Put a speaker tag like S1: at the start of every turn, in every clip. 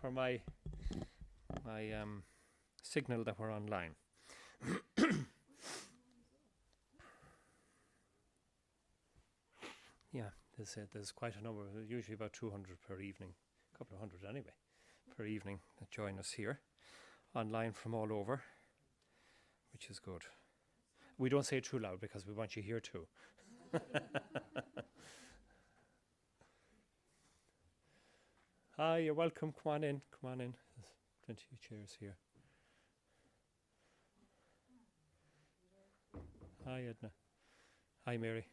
S1: for my signal that we're online. Yeah, there's quite a number, usually about 200 per evening, a couple of hundred anyway, per evening that join us here, online from all over, which is good. We don't say it too loud because we want you here too. Hi, you're welcome. Come on in. There's plenty of chairs here. Hi, Edna. Hi, Mary.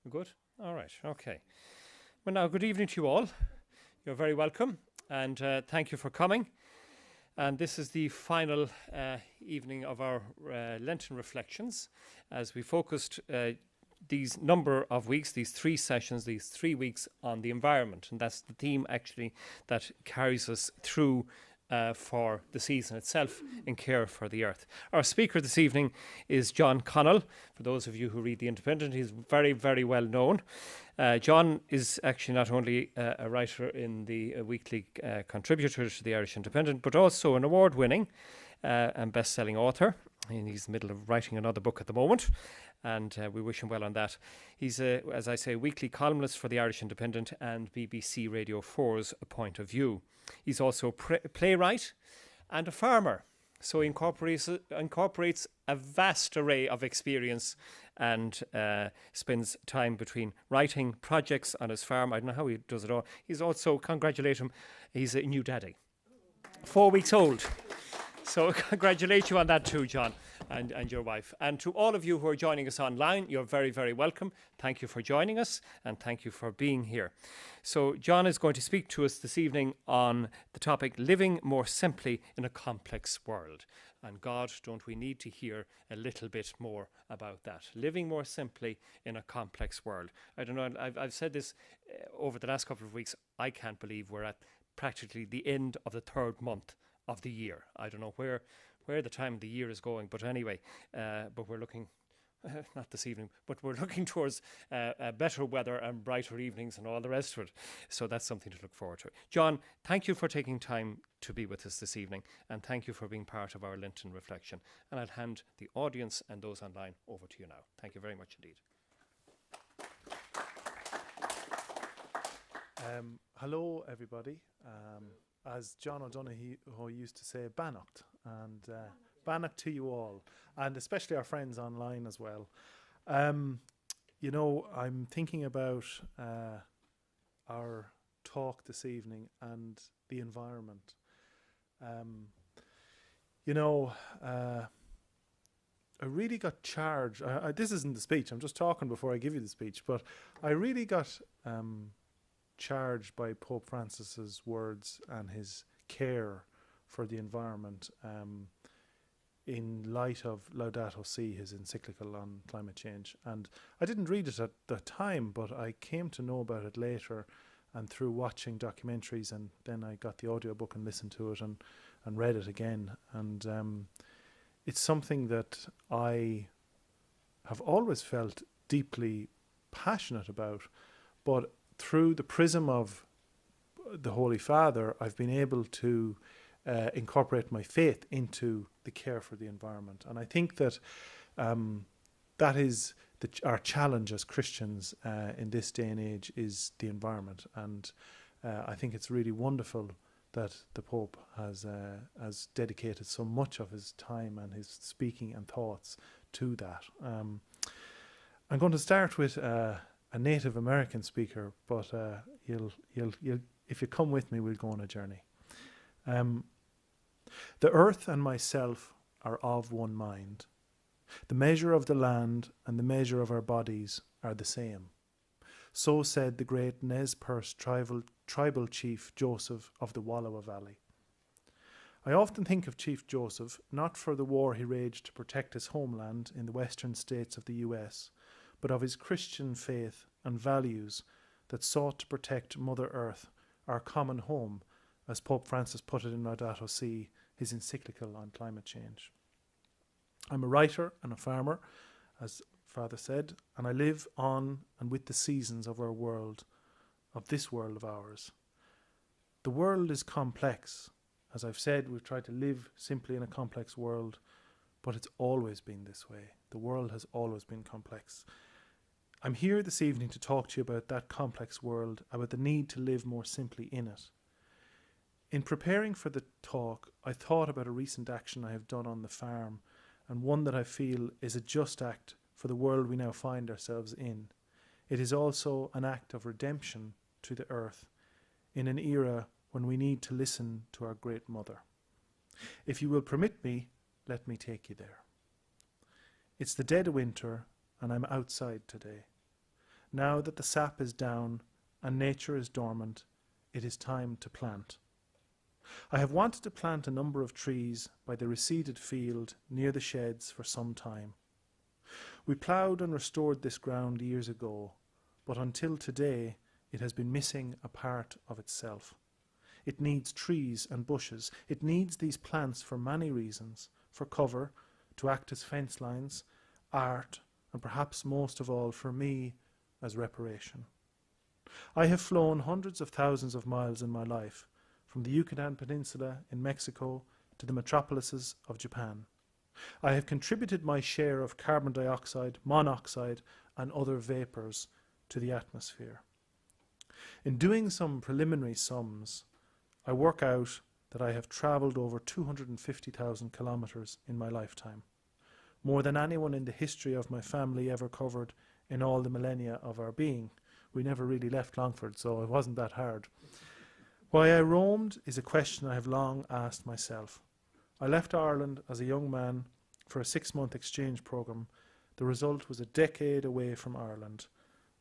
S1: Good? All right, okay. Well, now, good evening to you all. You're very welcome, and thank you for coming. And this is the final evening of our Lenten Reflections, as we focused these number of weeks, these 3 sessions, these 3 weeks on the environment. And that's the theme, actually, that carries us through for the season itself in care for the earth. Our speaker this evening is John Connell. For those of you who read The Independent, he's very, very well known. John is actually not only a writer in the weekly contributor to the Irish Independent, but also an award-winning and best-selling author. And he's in the middle of writing another book at the moment, and we wish him well on that. He's, as I say, weekly columnist for the Irish Independent and BBC Radio 4's Point of View. He's also a playwright and a farmer, so he incorporates a vast array of experience and spends time between writing projects on his farm. I don't know how he does it all. He's also, congratulate him, he's a new daddy, 4 weeks old. So congratulate you on that too, John, and your wife. And to all of you who are joining us online, you're very, very welcome. Thank you for joining us, and thank you for being here. So John is going to speak to us this evening on the topic, living more simply in a complex world. And God, don't we need to hear a little bit more about that? Living more simply in a complex world. I don't know, I've said this over the last couple of weeks. I can't believe we're at practically the end of the 3rd month of the year. I don't know where the time of the year is going, but anyway, but we're looking, not this evening, but we're looking towards better weather and brighter evenings and all the rest of it. So that's something to look forward to. John, thank you for taking time to be with us this evening, and thank you for being part of our Lenten reflection. And I'll hand the audience and those online over to you now. Thank you very much indeed.
S2: Hello, everybody. As John O'Donoghue used to say, Bannocht, and Bannocht to you all, and especially our friends online as well. You know, I'm thinking about our talk this evening and the environment. You know, I really got charged. This isn't the speech, I'm just talking before I give you the speech, but I really got charged by Pope Francis's words and his care for the environment in light of Laudato Si, his encyclical on climate change. And I didn't read it at the time, but I came to know about it later and through watching documentaries, and then I got the audiobook and listened to it and read it again. And it's something that I have always felt deeply passionate about, but through the prism of the Holy Father, I've been able to incorporate my faith into the care for the environment. And I think that that is our challenge as Christians in this day and age, is the environment. And I think it's really wonderful that the Pope has dedicated so much of his time and his speaking and thoughts to that. I'm going to start with a Native American speaker, but you'll if you come with me, we'll go on a journey. The earth and myself are of one mind. The measure of the land and the measure of our bodies are the same. So said the great Nez Perce tribal chief Joseph of the Wallowa Valley. I often think of Chief Joseph not for the war he waged to protect his homeland in the western states of the US, but of his Christian faith and values that sought to protect Mother Earth, our common home, as Pope Francis put it in Laudato Si, his encyclical on climate change. I'm a writer and a farmer, as Father said, and I live on and with the seasons of our world of this world of ours. The world is complex. As I've said, we've tried to live simply in a complex world, but it's always been this way. The world has always been complex. I'm here this evening to talk to you about that complex world, about the need to live more simply in it. In preparing for the talk, I thought about a recent action I have done on the farm, and one that I feel is a just act for the world we now find ourselves in. It is also an act of redemption to the earth, in an era when we need to listen to our great mother. If you will permit me, let me take you there. It's the dead of winter, and I'm outside today. Now that the sap is down and nature is dormant, it is time to plant. I have wanted to plant a number of trees by the reseeded field near the sheds for some time. We ploughed and restored this ground years ago, but until today it has been missing a part of itself. It needs trees and bushes. It needs these plants for many reasons: for cover, to act as fence lines, art, and perhaps most of all for me, as reparation. I have flown hundreds of thousands of miles in my life, from the Yucatan Peninsula in Mexico to the metropolises of Japan. I have contributed my share of carbon dioxide, monoxide, and other vapours to the atmosphere. In doing some preliminary sums, I work out that I have travelled over 250,000 kilometres in my lifetime, more than anyone in the history of my family ever covered in all the millennia of our being. We never really left Longford, so it wasn't that hard. Why I roamed is a question I have long asked myself. I left Ireland as a young man for a 6-month exchange programme. The result was a decade away from Ireland.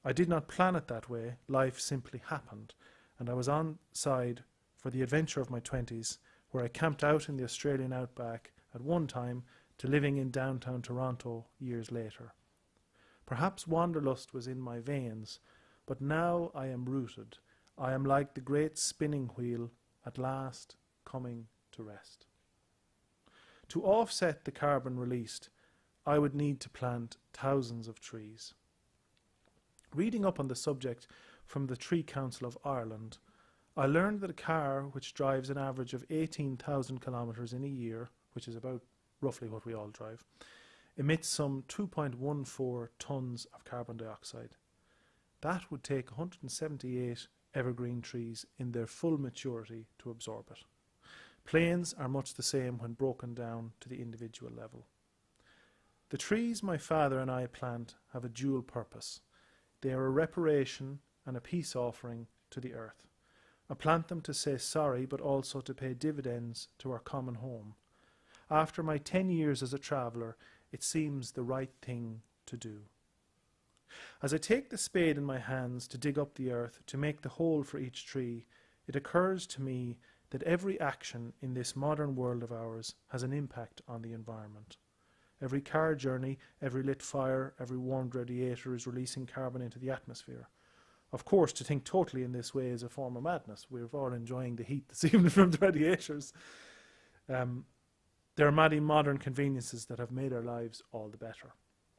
S2: I did not plan it that way. Life simply happened, and I was on side for the adventure of my 20s, where I camped out in the Australian outback at one time to living in downtown Toronto years later. Perhaps wanderlust was in my veins, but now I am rooted. I am like the great spinning wheel, at last coming to rest. To offset the carbon released, I would need to plant thousands of trees. Reading up on the subject from the Tree Council of Ireland, I learned that a car which drives an average of 18,000 kilometres in a year, which is about roughly what we all drive, emits some 2.14 tonnes of carbon dioxide. That would take 178 evergreen trees in their full maturity to absorb it. Planes are much the same when broken down to the individual level. The trees my father and I plant have a dual purpose. They are a reparation and a peace offering to the earth. I plant them to say sorry, but also to pay dividends to our common home. After my 10 years as a traveller, it seems the right thing to do. As I take the spade in my hands to dig up the earth, to make the hole for each tree, it occurs to me that every action in this modern world of ours has an impact on the environment. Every car journey, every lit fire, every warmed radiator is releasing carbon into the atmosphere. Of course, to think totally in this way is a form of madness. We're all enjoying the heat this evening from the radiators. There are many modern conveniences that have made our lives all the better.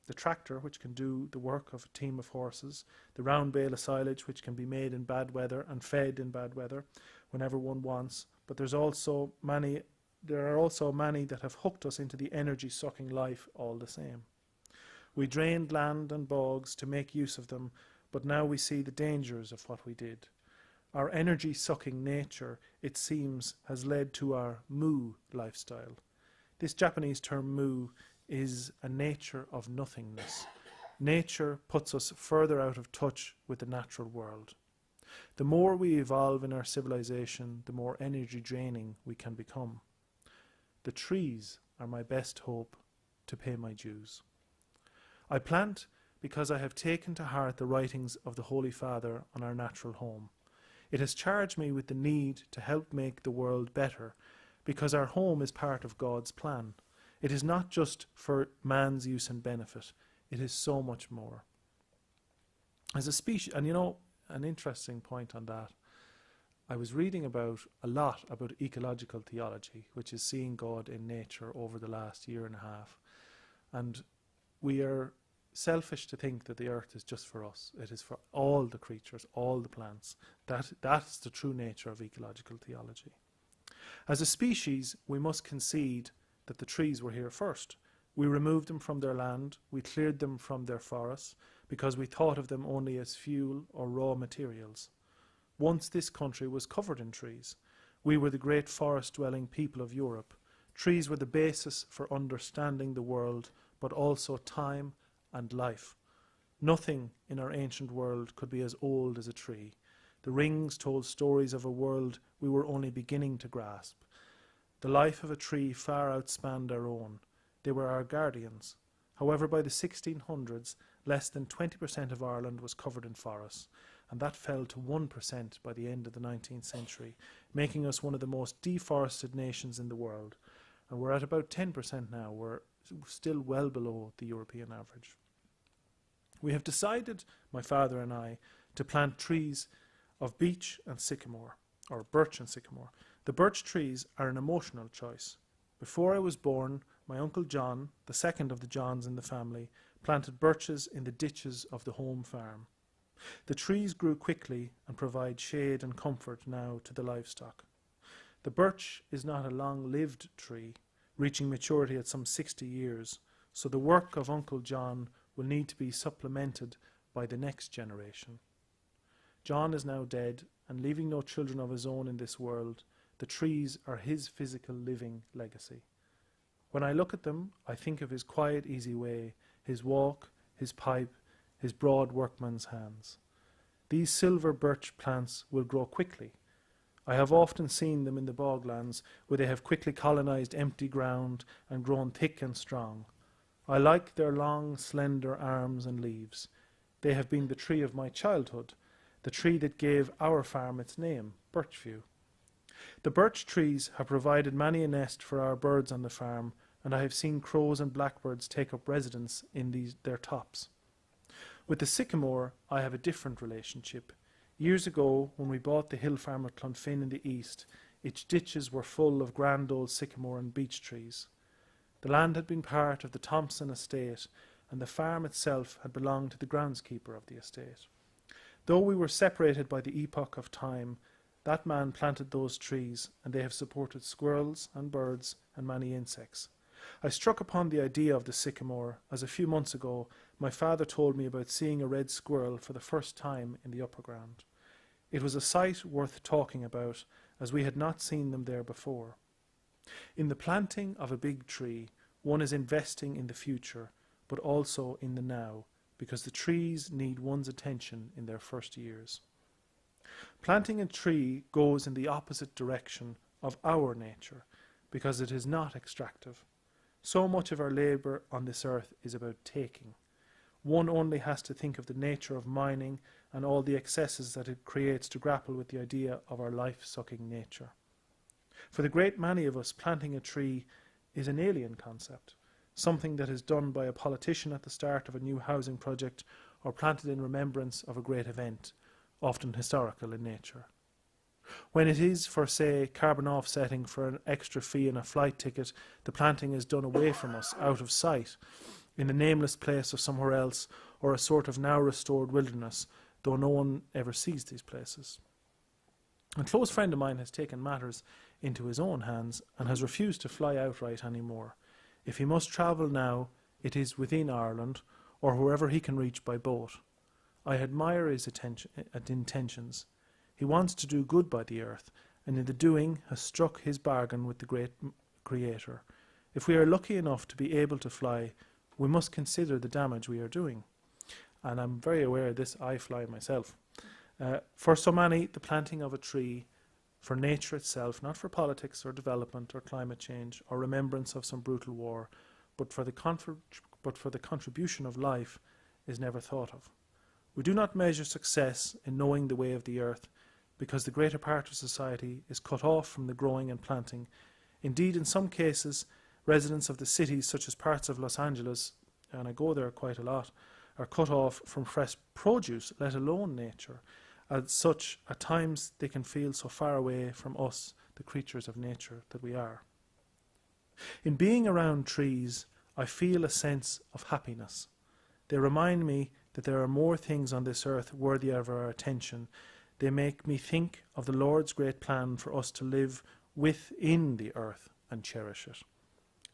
S2: The tractor, which can do the work of a team of horses, the round bale of silage, which can be made in bad weather and fed in bad weather whenever one wants. But there are also many that have hooked us into the energy-sucking life all the same. We drained land and bogs to make use of them, but now we see the dangers of what we did. Our energy-sucking nature, it seems, has led to our moo lifestyle. This Japanese term moo is a nature of nothingness. Nature puts us further out of touch with the natural world. The more we evolve in our civilization, the more energy draining we can become. The trees are my best hope to pay my dues. I plant because I have taken to heart the writings of the Holy Father on our natural home. It has charged me with the need to help make the world better, because our home is part of God's plan. It is not just for man's use and benefit. It is so much more. As a species, and an interesting point on that, I was reading a lot about ecological theology, which is seeing God in nature over the last year and a half. And we are selfish to think that the earth is just for us. It is for all the creatures, all the plants. That's the true nature of ecological theology. As a species, we must concede that the trees were here first. We removed them from their land, we cleared them from their forests, because we thought of them only as fuel or raw materials. Once this country was covered in trees. We were the great forest-dwelling people of Europe. Trees were the basis for understanding the world, but also time and life. Nothing in our ancient world could be as old as a tree. The rings told stories of a world we were only beginning to grasp. The life of a tree far outspanned our own. They were our guardians. However, by the 1600s, less than 20% of Ireland was covered in forests, and that fell to 1% by the end of the 19th century, making us one of the most deforested nations in the world. And we're at about 10% now. We're still well below the European average. We have decided, my father and I, to plant trees of beech and sycamore, or birch and sycamore. The birch trees are an emotional choice. Before I was born, my Uncle John, the second of the Johns in the family, planted birches in the ditches of the home farm. The trees grew quickly and provide shade and comfort now to the livestock. The birch is not a long-lived tree, reaching maturity at some 60 years, so the work of Uncle John will need to be supplemented by the next generation. John is now dead, and leaving no children of his own in this world, the trees are his physical living legacy. When I look at them, I think of his quiet, easy way, his walk, his pipe, his broad workman's hands. These silver birch plants will grow quickly. I have often seen them in the boglands, where they have quickly colonized empty ground and grown thick and strong. I like their long, slender arms and leaves. They have been the tree of my childhood, the tree that gave our farm its name, Birchview. The birch trees have provided many a nest for our birds on the farm, and I have seen crows and blackbirds take up residence in their tops. With the sycamore, I have a different relationship. Years ago, when we bought the hill farm at Clonfin in the east, its ditches were full of grand old sycamore and beech trees. The land had been part of the Thompson estate, and the farm itself had belonged to the groundskeeper of the estate. Though we were separated by the epoch of time, that man planted those trees, and they have supported squirrels and birds and many insects. I struck upon the idea of the sycamore as a few months ago my father told me about seeing a red squirrel for the first time in the upper ground. It was a sight worth talking about, as we had not seen them there before. In the planting of a big tree, one is investing in the future, but also in the now, because the trees need one's attention in their first years. Planting a tree goes in the opposite direction of our nature, because it is not extractive. So much of our labour on this earth is about taking. One only has to think of the nature of mining and all the excesses that it creates to grapple with the idea of our life-sucking nature. For the great many of us, planting a tree is an alien concept, something that is done by a politician at the start of a new housing project or planted in remembrance of a great event, often historical in nature. When it is for, say, carbon offsetting for an extra fee in a flight ticket, the planting is done away from us, out of sight, in a nameless place or somewhere else, or a sort of now restored wilderness, though no one ever sees these places. A close friend of mine has taken matters into his own hands and has refused to fly outright anymore. If he must travel now, it is within Ireland, or wherever he can reach by boat. I admire his intentions. He wants to do good by the earth, and in the doing has struck his bargain with the great Creator. If we are lucky enough to be able to fly, we must consider the damage we are doing. And I'm very aware of this, I fly myself. For so many, the planting of a tree, for nature itself, not for politics or development or climate change or remembrance of some brutal war, but for the contribution of life, is never thought of. We do not measure success in knowing the way of the earth, because the greater part of society is cut off from the growing and planting. Indeed, in some cases, residents of the cities, such as parts of Los Angeles, and I go there quite a lot, are cut off from fresh produce, let alone nature. As such, at times they can feel so far away from us, the creatures of nature that we are. In being around trees, I feel a sense of happiness. They remind me that there are more things on this earth worthy of our attention. They make me think of the Lord's great plan for us to live within the earth and cherish it.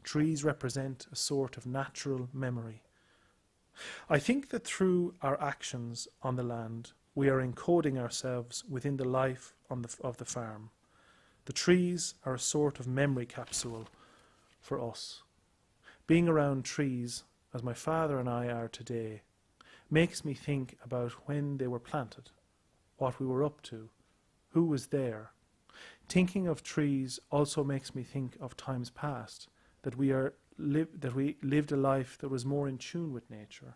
S2: Trees represent a sort of natural memory. I think that through our actions on the land, we are encoding ourselves within the life of the farm. The trees are a sort of memory capsule for us. Being around trees, as my father and I are today, makes me think about when they were planted, what we were up to, who was there. Thinking of trees also makes me think of times past, that we lived a life that was more in tune with nature.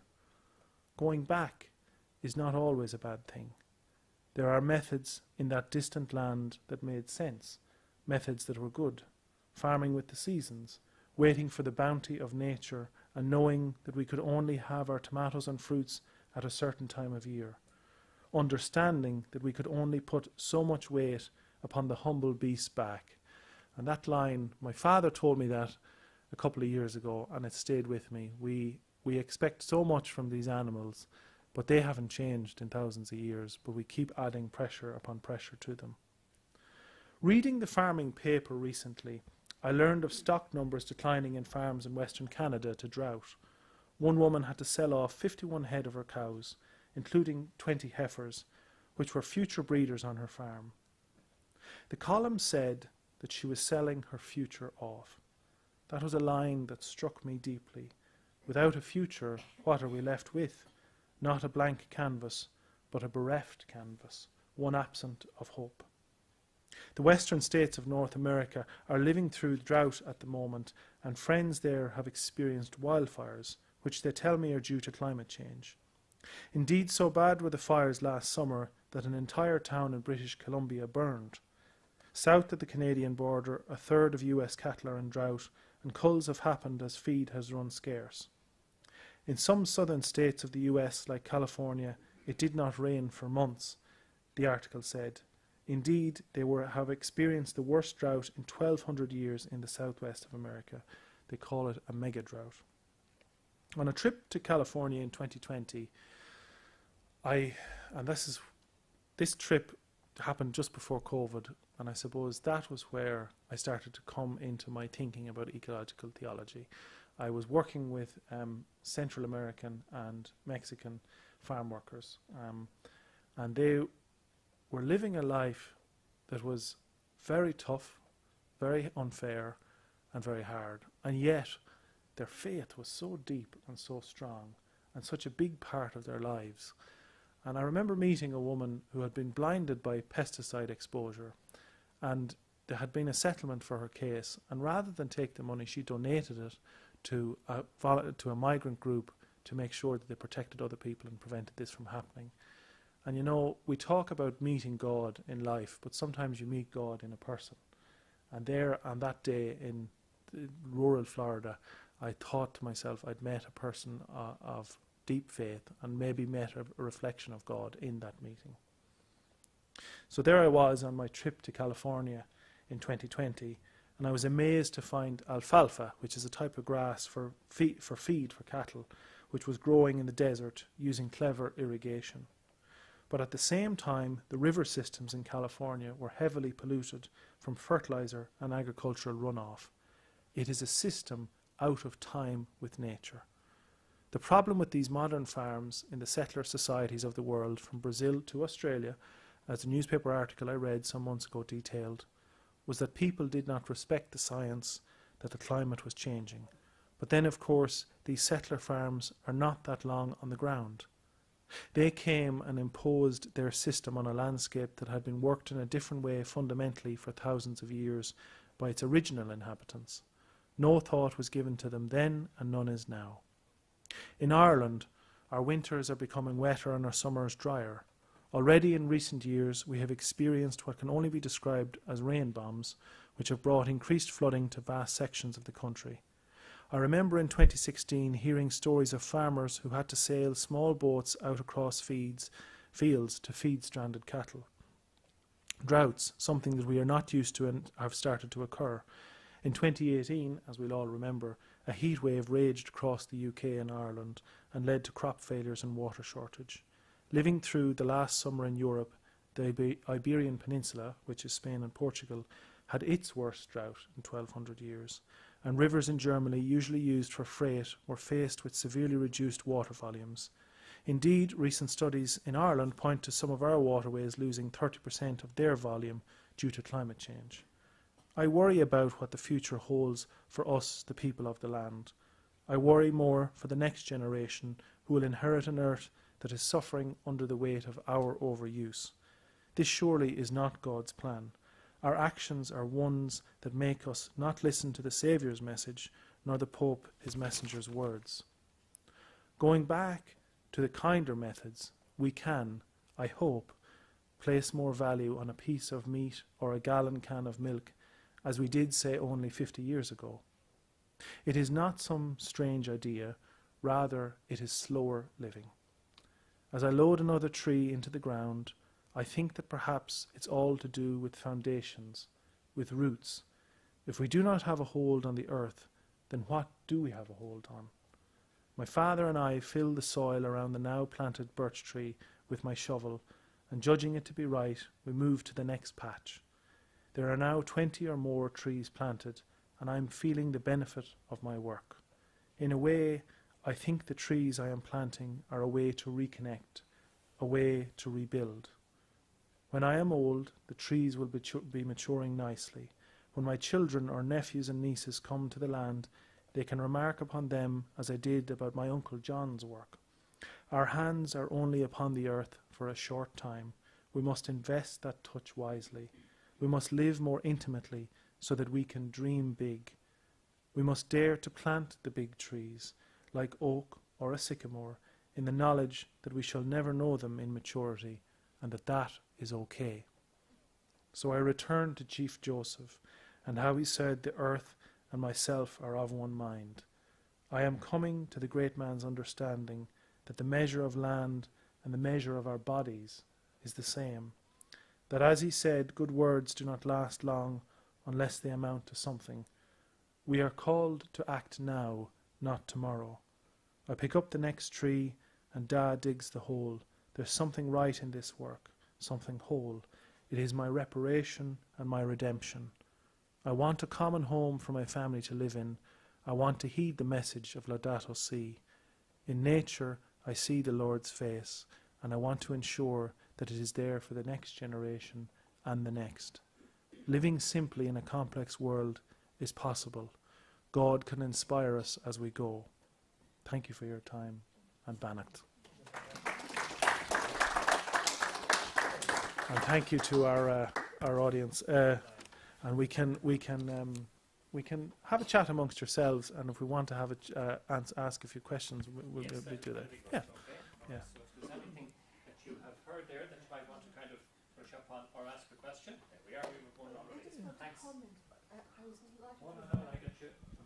S2: Going back is not always a bad thing. There are methods in that distant land that made sense, methods that were good, farming with the seasons, waiting for the bounty of nature and knowing that we could only have our tomatoes and fruits at a certain time of year, understanding that we could only put so much weight upon the humble beast's back. And that line, my father told me that a couple of years ago, and it stayed with me. We expect so much from these animals, but they haven't changed in thousands of years, but we keep adding pressure upon pressure to them. Reading the farming paper recently, I learned of stock numbers declining in farms in Western Canada to drought. One woman had to sell off 51 head of her cows, including 20 heifers, which were future breeders on her farm. The column said that she was selling her future off. That was a line that struck me deeply. Without a future, what are we left with? Not a blank canvas, but a bereft canvas, one absent of hope. The western states of North America are living through drought at the moment, and friends there have experienced wildfires, which they tell me are due to climate change. Indeed, so bad were the fires last summer that an entire town in British Columbia burned. South of the Canadian border, a third of US cattle are in drought, and culls have happened as feed has run scarce. In some southern states of the US, like California, it did not rain for months, the article said. Indeed, they have experienced the worst drought in 1,200 years in the southwest of America. They call it a mega drought. On a trip to California in 2020, this trip happened just before COVID, and I suppose that was where I started to come into my thinking about ecological theology. I was working with Central American and Mexican farm workers, and they were living a life that was very tough, very unfair, and very hard. And yet, their faith was so deep and so strong, and such a big part of their lives. And I remember meeting a woman who had been blinded by pesticide exposure, and there had been a settlement for her case. And rather than take the money, she donated it to a migrant group to make sure that they protected other people and prevented this from happening. And you know, we talk about meeting God in life, but sometimes you meet God in a person. And there on that day in rural Florida, I thought to myself I'd met a person of deep faith and maybe met a reflection of God in that meeting. So there I was on my trip to California in 2020, and I was amazed to find alfalfa, which is a type of grass for feed for cattle, which was growing in the desert using clever irrigation. But at the same time, the river systems in California were heavily polluted from fertilizer and agricultural runoff. It is a system out of time with nature. The problem with these modern farms in the settler societies of the world, from Brazil to Australia, as a newspaper article I read some months ago detailed, was that people did not respect the science that the climate was changing. But then, of course, these settler farms are not that long on the ground. They came and imposed their system on a landscape that had been worked in a different way fundamentally for thousands of years by its original inhabitants. No thought was given to them then, and none is now. In Ireland, our winters are becoming wetter and our summers drier. Already in recent years, we have experienced what can only be described as rain bombs, which have brought increased flooding to vast sections of the country. I remember in 2016 hearing stories of farmers who had to sail small boats out across fields to feed stranded cattle. Droughts, something that we are not used to and have started to occur. In 2018, as we'll all remember, a heat wave raged across the UK and Ireland and led to crop failures and water shortage. Living through the last summer in Europe, the Iberian Peninsula, which is Spain and Portugal, had its worst drought in 1200 years, and rivers in Germany, usually used for freight, were faced with severely reduced water volumes. Indeed, recent studies in Ireland point to some of our waterways losing 30% of their volume due to climate change. I worry about what the future holds for us, the people of the land. I worry more for the next generation who will inherit an earth that is suffering under the weight of our overuse. This surely is not God's plan. Our actions are ones that make us not listen to the Saviour's message, nor the Pope his messenger's words. Going back to the kinder methods, we can, I hope, place more value on a piece of meat or a gallon can of milk, as we did say only 50 years ago. It is not some strange idea, rather it is slower living. As I load another tree into the ground, I think that perhaps it's all to do with foundations, with roots. If we do not have a hold on the earth, then what do we have a hold on? My father and I fill the soil around the now planted birch tree with my shovel, and judging it to be right, we move to the next patch. There are now 20 or more trees planted, and I am feeling the benefit of my work. In a way, I think the trees I am planting are a way to reconnect, a way to rebuild. When I am old, the trees will be maturing nicely. When my children or nephews and nieces come to the land, they can remark upon them as I did about my Uncle John's work. Our hands are only upon the earth for a short time. We must invest that touch wisely. We must live more intimately so that we can dream big. We must dare to plant the big trees, like oak or a sycamore, in the knowledge that we shall never know them in maturity, and that is okay. So I return to Chief Joseph, and how he said the earth and myself are of one mind. I am coming to the great man's understanding that the measure of land and the measure of our bodies is the same. That, as he said, good words do not last long unless they amount to something. We are called to act now, not tomorrow. I pick up the next tree and Dad digs the hole. There's something right in this work, something whole. It is my reparation and my redemption. I want a common home for my family to live in. I want to heed the message of Laudato Si. In nature, I see the Lord's face, and I want to ensure that it is there for the next generation and the next. Living simply in a complex world is possible. God can inspire us as we go. Thank you for your time, and Bannacht. And thank you to our audience. And we can have a chat amongst yourselves, and if we want to have ask a few questions, we'll do that. Yeah. Yeah.
S1: So if there's anything that you have heard there that you might want to kind of brush up on or ask a question, there we are. We were going already. Thanks.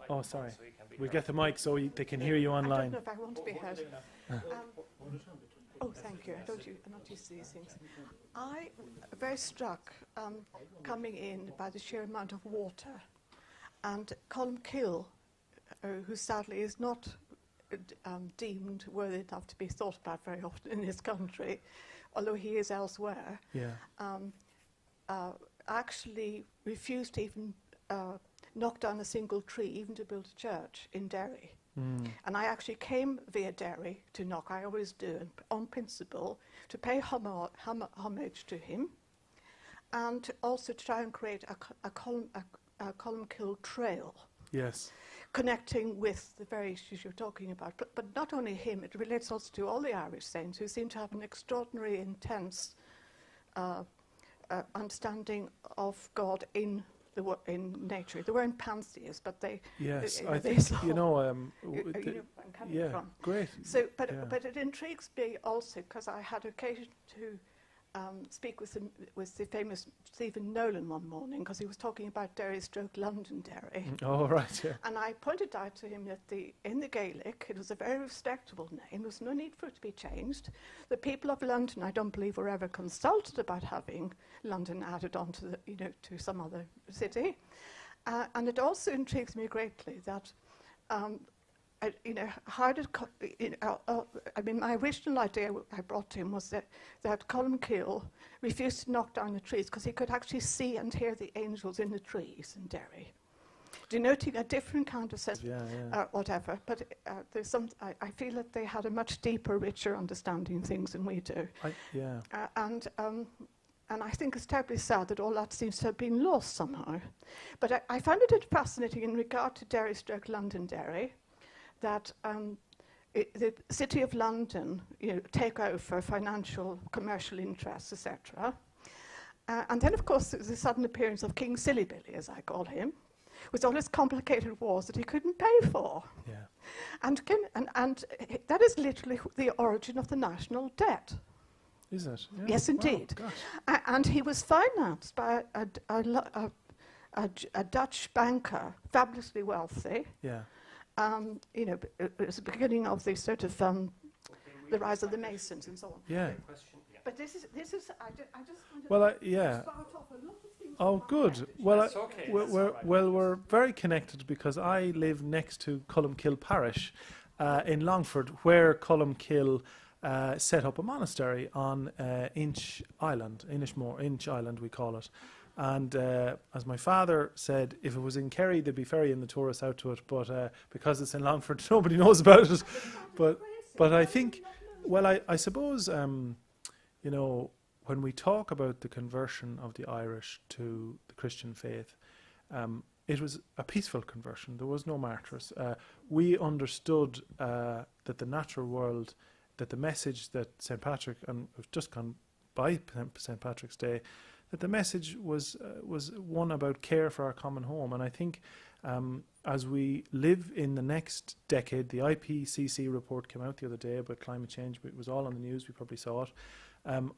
S2: Oh, sorry. We'll get the mic so they can hear you online.
S3: I don't know if I want to be heard. Oh, thank you. I'm not used to these things. I very struck coming in by the sheer amount of water. And Colm Kill, who sadly is not deemed worthy enough to be thought about very often in this country, although he is elsewhere, actually refused to even knock down a single tree, even to build a church in Derry. And I actually came via Derry to Knock, I always do, on principle, to pay homage to him, and also to try and create a Colm Kill trail.
S2: Yes.
S3: Connecting with the very issues you're talking about. But not only him, it relates also to all the Irish saints who seem to have an extraordinary, intense understanding of God in nature. They weren't pantheists, but they.
S2: Yes,
S3: they,
S2: I
S3: they
S2: think
S3: saw,
S2: you know.
S3: where I'm coming from.
S2: Great.
S3: So, but it intrigues me also because I had occasion to speak with the famous Stephen Nolan one morning because he was talking about Derry/Londonderry.
S2: Oh, right. Yeah.
S3: And I pointed out to him that in the Gaelic it was a very respectable name. There was no need for it to be changed. The people of London, I don't believe, were ever consulted about having London added on to to some other city. And it also intrigues me greatly that, how did, I mean, my original idea I brought to him was that Columkill refused to knock down the trees because he could actually see and hear the angels in the trees in Derry, denoting a different kind of sense, whatever. But there's some. I feel that they had a much deeper, richer understanding of things than we do. And I think it's terribly sad that all that seems to have been lost somehow. But I found it fascinating in regard to Derry/Londonderry that the City of London, take over financial, commercial interests, etc. And then, of course, there's the sudden appearance of King Silly Billy, as I call him, with all his complicated wars that he couldn't pay for.
S2: Yeah.
S3: And that is literally the origin of the national debt.
S2: Is it? Yeah.
S3: Yes, indeed.
S2: Wow,
S3: and he was financed by a Dutch banker, fabulously wealthy.
S2: Yeah.
S3: It was the beginning of the sort of the rise of the Masons and so on.
S2: Yeah.
S3: But this is I just wanted
S2: yeah.
S3: to start off a lot of things.
S2: Oh, good. Well,
S1: That's okay, that's all right.
S2: we're very connected because I live next to Columkill Parish in Longford, where Columkill set up a monastery on Inch Island, Inch Island we call it. And as my father said, if it was in Kerry, they'd be ferrying the tourists out to it. But because it's in Longford, nobody knows about it. But I think, well, I suppose, when we talk about the conversion of the Irish to the Christian faith, it was a peaceful conversion. There was no martyrs. We understood that the natural world, that the message that St. Patrick, and we've just gone by St. Patrick's Day, that the message was one about care for our common home. And I think as we live in the next decade, the IPCC report came out the other day about climate change. It was all on the news, we probably saw it.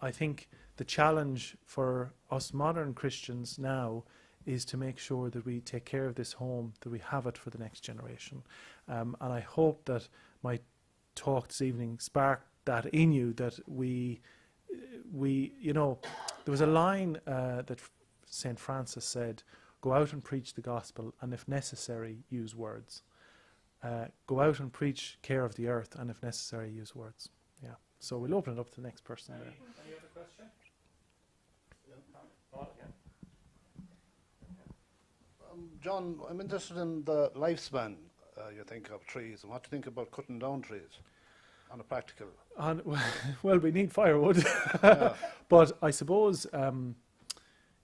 S2: I think the challenge for us modern Christians now is to make sure that we take care of this home, that we have it for the next generation. And I hope that my talk this evening sparked that in you, that we there was a line that St. Francis said, go out and preach the gospel, and if necessary, use words. Go out and preach care of the earth, and if necessary, use words. Yeah. So we'll open it up to the next person.
S1: Any other question?
S4: John, I'm interested in the lifespan you think of trees, and what do you think about cutting down trees on a practical?
S2: Well, we need firewood.
S4: Yeah.
S2: But I suppose,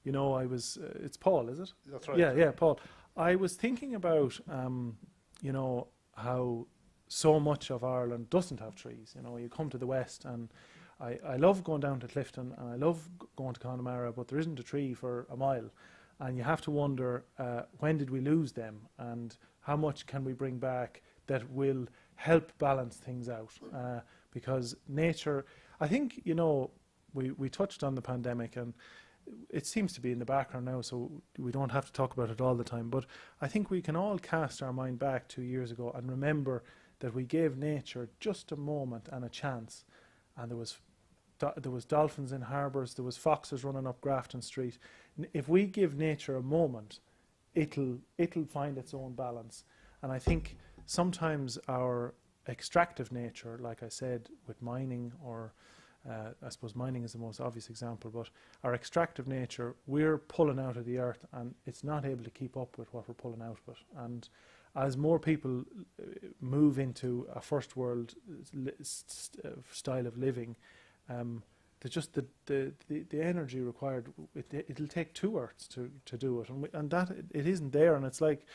S2: it's Paul, is it?
S4: That's right.
S2: Yeah, Paul. I was thinking about, how so much of Ireland doesn't have trees. You come to the west, and I love going down to Clifton, and I love going to Connemara, but there isn't a tree for a mile. And you have to wonder, when did we lose them, and how much can we bring back that will help balance things out? Because nature, I think, we touched on the pandemic, and it seems to be in the background now, so we don't have to talk about it all the time. But I think we can all cast our mind back 2 years ago and remember that we gave nature just a moment and a chance. And there was dolphins in harbours, there was foxes running up Grafton Street. If we give nature a moment, it'll find its own balance. And I think sometimes our extractive nature, like I said, with mining, or I suppose mining is the most obvious example, but our extractive nature, we're pulling out of the earth, and it's not able to keep up with what we're pulling out of it. And as more people move into a first world style of living, the energy required, it'll take 2 earths to do it, and that it isn't there. And it's like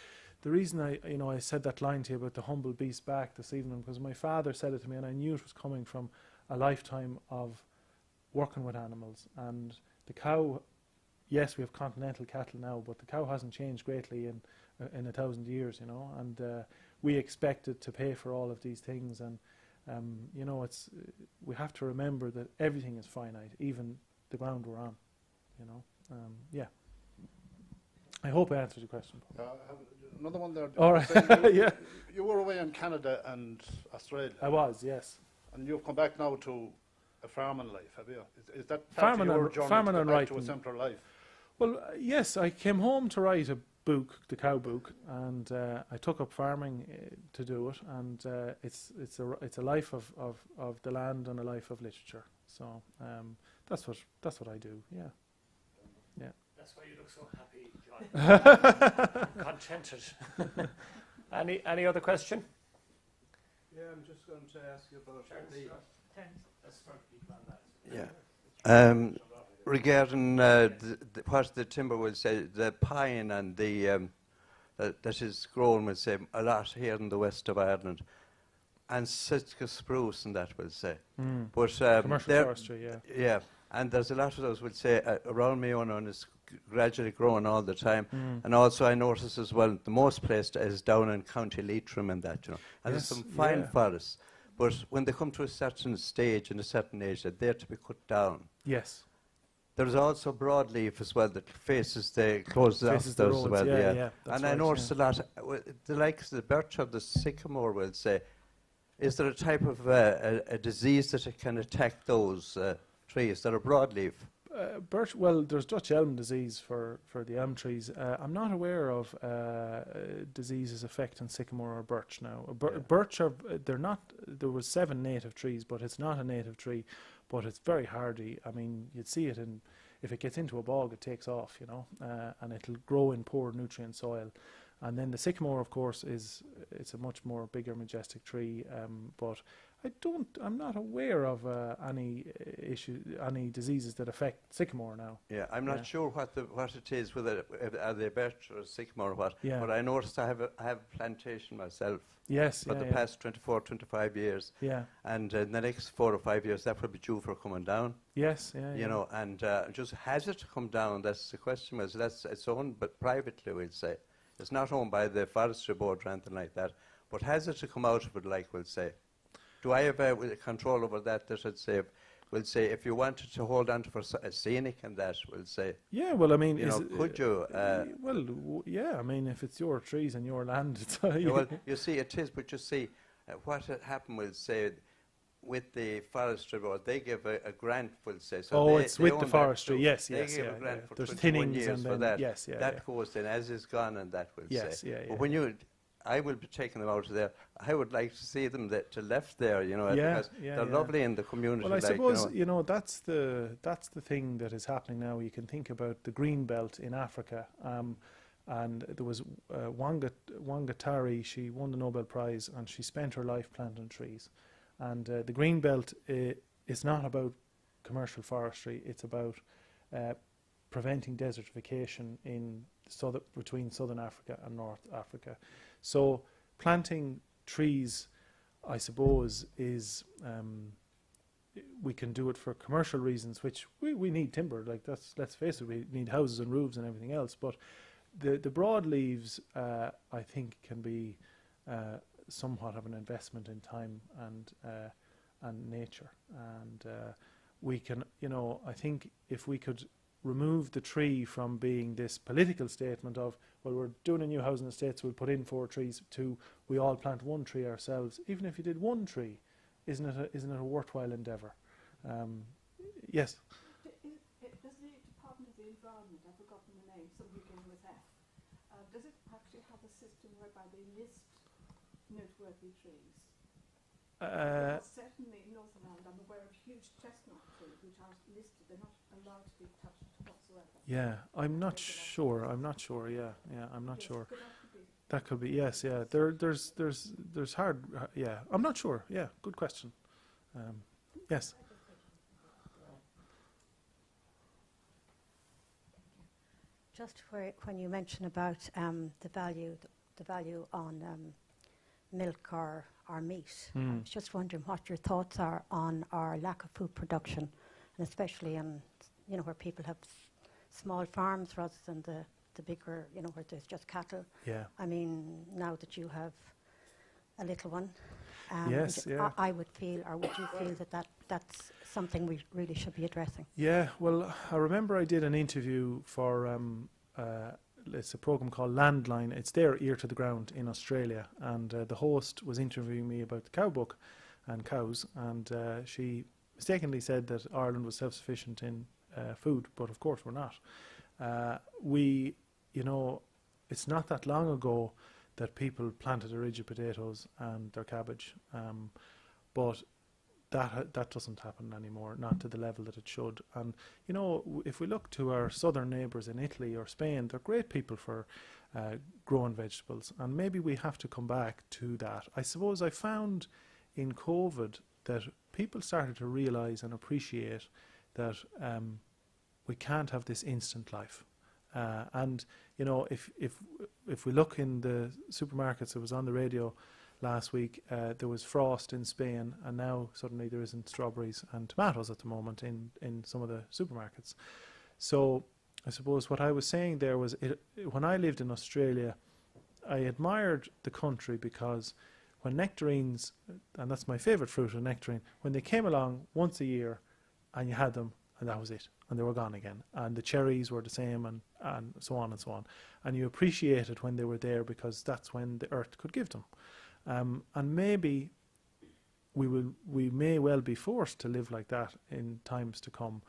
S2: the reason I said that line to you about the humble beast back this evening, because my father said it to me, and I knew it was coming from a lifetime of working with animals. And the cow, yes, we have continental cattle now, but the cow hasn't changed greatly in 1,000 years, and we expect it to pay for all of these things. And we have to remember that everything is finite, even the ground we're on. Yeah. I hope I answered your question.
S4: I have another one there.
S2: All right. Yeah.
S4: You were away in Canada and Australia.
S2: I was, yes.
S4: And you've come back now to a farming life, have you? Is that
S2: Farming
S4: part of your
S2: and-
S4: journey
S2: farming
S4: to
S2: and
S4: get back to a
S2: writing.
S4: simpler life?
S2: Well, yes, I came home to write book, the cow book, and I took up farming to do it, and it's a life of the land and a life of literature. So that's what I do. Yeah.
S1: That's why you look so happy, John. Contented. Any other question?
S5: Yeah, I'm just going to ask you about regarding what the timber will say, the pine and the that is grown, will say, a lot here in the west of Ireland, and Sitka spruce and that will say. But
S2: Commercial forestry, yeah.
S5: Yeah, and there's a lot of those will say around me on and it's gradually growing all the time. And also I notice as well, the most place is down in County Leitrim and that, you know. And there's some fine forests. But when they come to a certain stage and a certain age, they're there to be cut down.
S2: Yes.
S5: There's also broadleaf as well that faces the closes off
S2: Faces the
S5: those as
S2: roads,
S5: well.
S2: yeah, that's
S5: And I
S2: right,
S5: noticed a lot, the likes of the birch or the sycamore will say, is there a type of a disease that it can attack those trees that are broadleaf?
S2: Birch, well, there's Dutch elm disease for the elm trees. I'm not aware of diseases affecting sycamore or birch now. Birch are, they're not, there was 7 native trees, but it's not a native tree, but it's very hardy. I mean, you'd see it in, if it gets into a bog, it takes off, you know, and it'll grow in poor nutrient soil. And then the sycamore, of course, it's a much more bigger, majestic tree, but I'm not aware of any diseases that affect sycamore now.
S5: Yeah, I'm not sure what it is, whether are they birch or sycamore or what.
S2: Yeah.
S5: But I noticed I have a plantation myself.
S2: Yes,
S5: For the past 24, 25 years.
S2: Yeah.
S5: And in the next 4 or 5 years, that will be due for coming down.
S2: Yes, yeah.
S5: You know, and just has it come down? That's the question. It's owned, but privately, we'll say. It's not owned by the forestry board or anything like that. But has it to come out of it, like we'll say? Do I have control over that? That I'd say, we'll say, if you wanted to hold on to for a scenic and that, we'll say.
S2: Yeah, well, I mean,
S5: you know, could you?
S2: Yeah, I mean, if it's your trees and your land, it's.
S5: Well, you see, it is, but you see, what had happened, we'll say, with the forestry board, they give a grant, we'll say. So
S2: it's with the forestry, yes,
S5: they give a grant for
S2: There's
S5: 21
S2: thinnings
S5: years
S2: and
S5: for
S2: then,
S5: that.
S2: yes,
S5: that goes in as is gone, and that will say.
S2: Yeah,
S5: but when I will be taking them out of there. I would like to see them to left there, you know, because they're lovely in the community.
S2: Well, I suppose that's the thing that is happening now. You can think about the green belt in Africa, and there was Wangatari. She won the Nobel Prize, and she spent her life planting trees. And the green belt is not about commercial forestry. It's about preventing desertification between Southern Africa and North Africa. So planting trees, I suppose, is we can do it for commercial reasons, which we need timber. Like let's face it, we need houses and roofs and everything else. But the broadleaves, I think, can be somewhat of an investment in time and nature. And we can, you know, I think if we could remove the tree from being this political statement of, well, we're doing a new housing estate, so we'll put in 4 trees, to we all plant 1 tree ourselves. Even if you did 1 tree, isn't it a worthwhile endeavour? Yes.
S3: Does the Department of the Environment, I've forgotten the name, something beginning with F, does it actually have a system whereby they list noteworthy trees? Certainly in Northern Ireland, I'm aware of huge chestnut trees which are listed. They're not allowed to be touched whatsoever.
S2: Yeah, I'm not sure. Yeah, I'm not sure. That could be. Yes, yeah. There's hard. Yeah, I'm not sure. Yeah, good question. Yes.
S6: Just when you mention about the value on milk or meat, I was just wondering what your thoughts are on our lack of food production, and especially in, you know, where people have small farms rather than the bigger, you know, where there's just cattle.
S2: Yeah.
S6: I mean, now that you have a little one,
S2: yes, yeah.
S6: I would feel, or would you feel that's something we really should be addressing?
S2: Yeah, well, I remember I did an interview for it's a program called Landline. It's their Ear to the Ground in Australia, and the host was interviewing me about the cow book and cows, and she mistakenly said that Ireland was self-sufficient in food, but of course we're not. You know, it's not that long ago that people planted their Rigid potatoes and their cabbage, but that doesn't happen anymore, not to the level that it should. And you know, if we look to our southern neighbours in Italy or Spain, they're great people for growing vegetables, and maybe we have to come back to that. I suppose I found in COVID that people started to realise and appreciate that we can't have this instant life. And you know, if we look in the supermarkets, it was on the radio last week, there was frost in Spain, and now suddenly there isn't strawberries and tomatoes at the moment in some of the supermarkets. So I suppose what I was saying there was, when I lived in Australia, I admired the country because when nectarines, and that's my favourite fruit, a nectarine, when they came along once a year and you had them, and that was it, and they were gone again. And the cherries were the same, and so on and so on. And you appreciated when they were there because that's when the earth could give them. And maybe we may well be forced to live like that in times to come,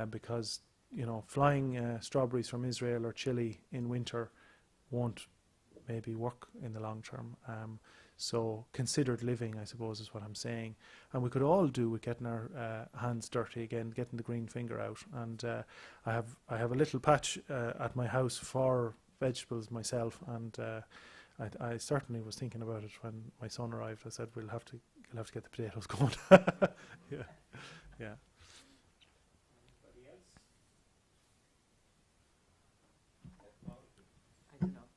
S2: because you know, flying strawberries from Israel or Chile in winter won't maybe work in the long term. So considered living, I suppose, is what I'm saying. And we could all do with getting our hands dirty again, getting the green finger out. And I have a little patch at my house for vegetables myself, and I certainly was thinking about it when my son arrived. I said, you'll have to get the potatoes going. Yeah.
S7: I don't know.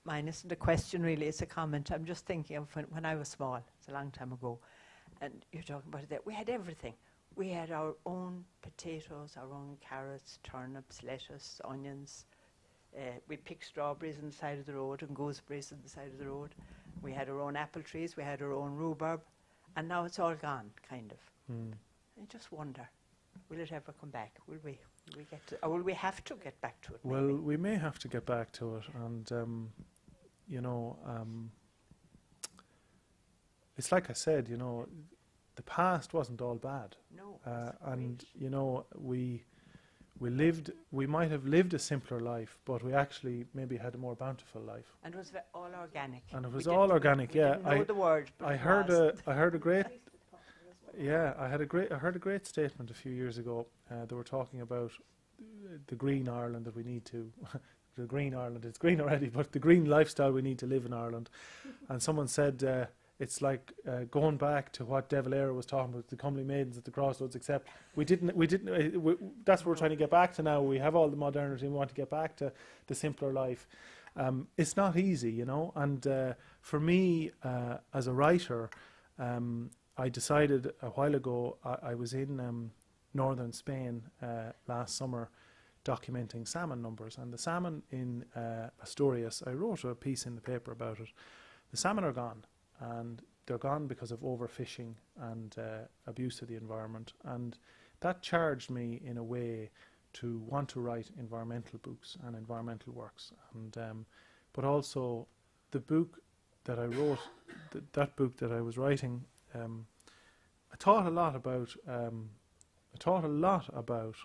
S7: Mine isn't a question really, it's a comment. I'm just thinking of when I was small, it's a long time ago, and you're talking about that. We had everything. We had our own potatoes, our own carrots, turnips, lettuce, onions. We picked strawberries on the side of the road and gooseberries on the side of the road. We had our own apple trees, we had our own rhubarb, and now it's all gone, kind of. I just wonder, will it ever come back? Will we get to, or will we have to get back to it?
S2: Well,
S7: maybe?
S2: we may have to get back to it, and you know, it's like I said, you know, the past wasn't all bad.
S7: No.
S2: And you know, we might have lived a simpler life, but we actually maybe had a more bountiful life.
S7: And it was all organic.
S2: And it was all organic, yeah.
S7: I know the word, but
S2: I
S7: it
S2: heard
S7: was.
S2: a great, yeah. I heard a great statement a few years ago. They were talking about the green Ireland that we need to. The green Ireland, it's green already, but the green lifestyle we need to live in Ireland. And someone said it's like going back to what De Valera was talking about, the comely maidens at the crossroads, except we didn't, that's what we're trying to get back to now. We have all the modernity, we want to get back to the simpler life. It's not easy, you know, and for me, as a writer, I decided a while ago, I was in northern Spain last summer, documenting salmon numbers, and the salmon in Asturias, I wrote a piece in the paper about it. The salmon are gone, and they're gone because of overfishing and abuse of the environment, and that charged me in a way to want to write environmental books and environmental works, and but also the book that I wrote, that book that I was writing, I thought a lot about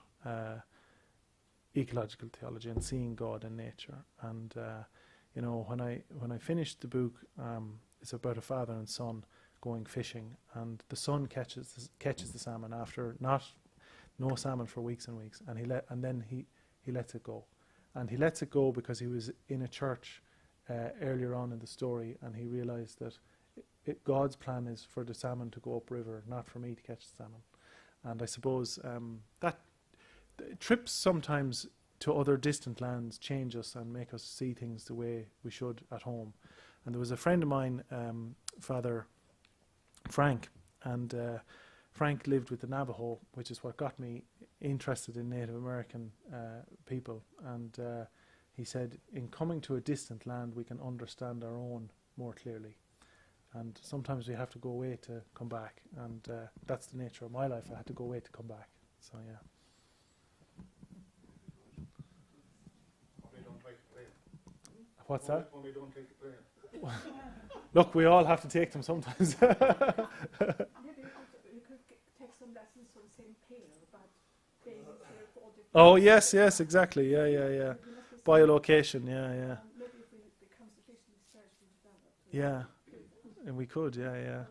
S2: ecological theology and seeing God in nature. And you know, when I finished the book, it's about a father and son going fishing, and the son catches the salmon after no salmon for weeks and weeks, and then he lets it go, and he lets it go because he was in a church earlier on in the story, and he realized that God's plan is for the salmon to go upriver, not for me to catch the salmon. And I suppose that trips sometimes to other distant lands change us and make us see things the way we should at home. And there was a friend of mine, Father Frank, and Frank lived with the Navajo, which is what got me interested in Native American people. And he said, in coming to a distant land, we can understand our own more clearly. And sometimes we have to go away to come back. And that's the nature of my life. I had to go away to come back. So, yeah. What's that?
S4: Only don't take the plane.
S2: Look, we all have to take them sometimes.
S3: Maybe you could take some lessons from St. Peter about being there for all different.
S2: Oh, yes, exactly. Yeah. Biolocation, yeah.
S3: Maybe if we
S2: Yeah, and we could. Yeah.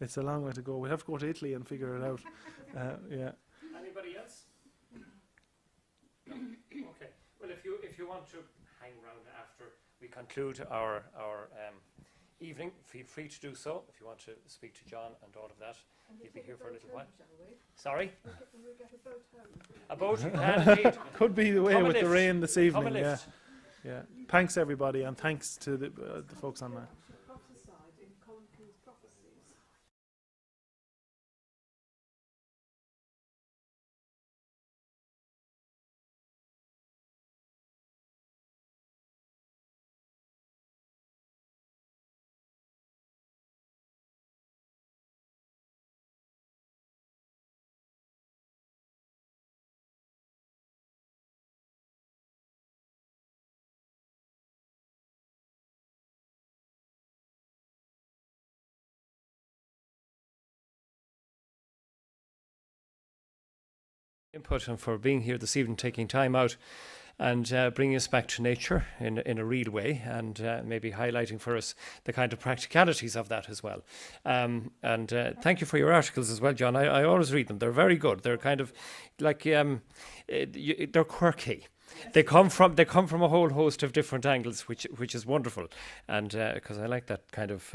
S2: It's a long way to go. We have to go to Italy and figure it out. Yeah.
S1: Anybody else? No? Okay. Well, if you want to hang around after we conclude our evening, feel free to do so. If you want to speak to John and all of that, he'll be here for a little while. Sorry? A boat? You can indeed.
S2: Could be the way
S1: Come a
S2: with the
S1: lift.
S2: rain this
S1: Come a
S2: evening. Yeah.
S1: lift.
S2: Yeah. Thanks everybody, and thanks to the folks online.
S1: Input and for being here this evening, taking time out and bringing us back to nature in a real way, and maybe highlighting for us the kind of practicalities of that as well. And thank you for your articles as well, John. I always read them. They're very good. They're kind of like they're quirky. They come from a whole host of different angles, which is wonderful, and because I like that kind of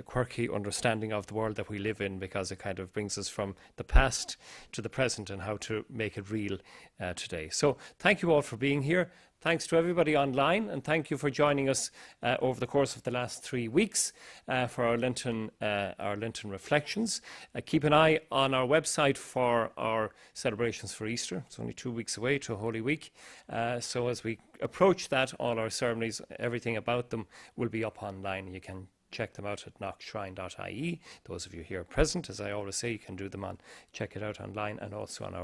S1: quirky understanding of the world that we live in, because it kind of brings us from the past to the present and how to make it real today. So thank you all for being here. Thanks to everybody online, and thank you for joining us over the course of the last 3 weeks for our Lenten Reflections. Keep an eye on our website for our celebrations for Easter. It's only 2 weeks away to Holy Week. So as we approach that, all our ceremonies, everything about them will be up online. You can check them out at knockshrine.ie. Those of you here present, as I always say, you can do them check it out online, and also on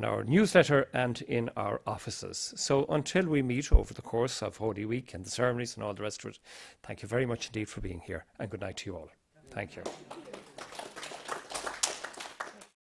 S1: our newsletter and in our offices. So until we meet over the course of Holy Week and the ceremonies and all the rest of it, thank you very much indeed for being here, and good night to you all. Thank you.